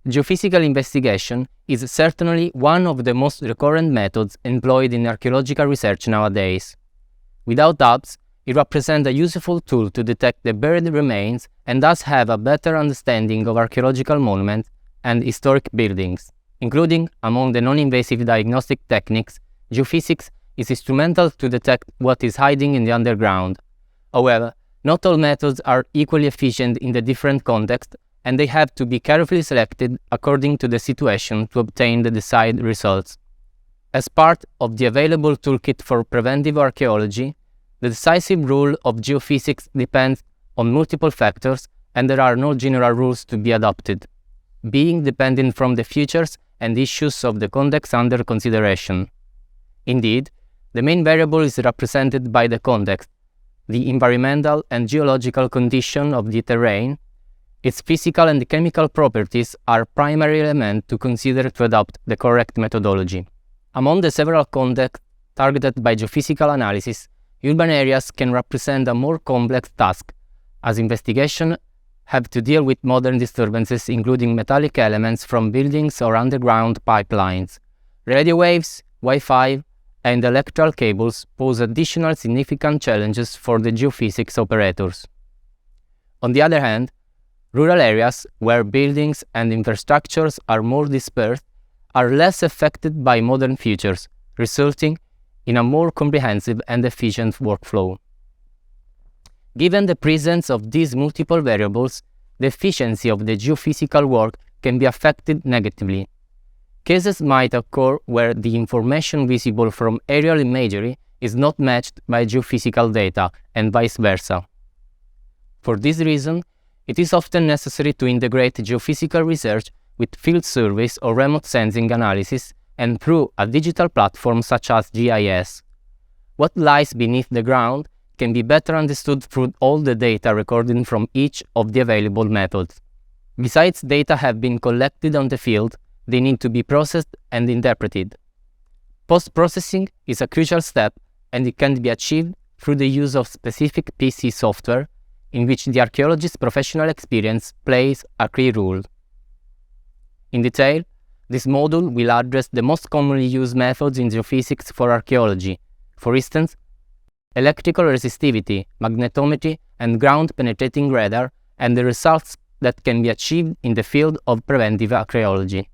Geophysical investigation is certainly one of the most recurrent methods employed in archaeological research nowadays. Without doubts, it represents a useful tool to detect the buried remains and thus have a better understanding of archaeological monuments and historic buildings. Including among the non-invasive diagnostic techniques, geophysics is instrumental to detect what is hiding in the underground. However, not all methods are equally efficient in the different contexts, and they have to be carefully selected according to the situation to obtain the desired results. As part of the available toolkit for preventive archaeology, the decisive role of geophysics depends on multiple factors, and there are no general rules to be adopted, being dependent from the features and issues of the context under consideration. Indeed, the main variable is represented by the context, the environmental and geological condition of the terrain. Its physical and chemical properties are primary elements to consider to adopt the correct methodology. Among the several contexts targeted by geophysical analysis, urban areas can represent a more complex task, as investigations have to deal with modern disturbances including metallic elements from buildings or underground pipelines. Radio waves, Wi-Fi, and electrical cables pose additional significant challenges for the geophysics operators. On the other hand, rural areas where buildings and infrastructures are more dispersed are less affected by modern features, resulting in a more comprehensive and efficient workflow. Given the presence of these multiple variables, the efficiency of the geophysical work can be affected negatively. Cases might occur where the information visible from aerial imagery is not matched by geophysical data, and vice versa. For this reason, it is often necessary to integrate geophysical research with field surveys or remote sensing analysis and through a digital platform such as GIS. What lies beneath the ground can be better understood through all the data recorded from each of the available methods. Besides data have been collected on the field, they need to be processed and interpreted. Post-processing is a crucial step, and it can be achieved through the use of specific PC software, in which the archaeologist's professional experience plays a key role. In detail, this module will address the most commonly used methods in geophysics for archaeology, for instance, electrical resistivity, magnetometry, and ground-penetrating radar, and the results that can be achieved in the field of preventive archaeology.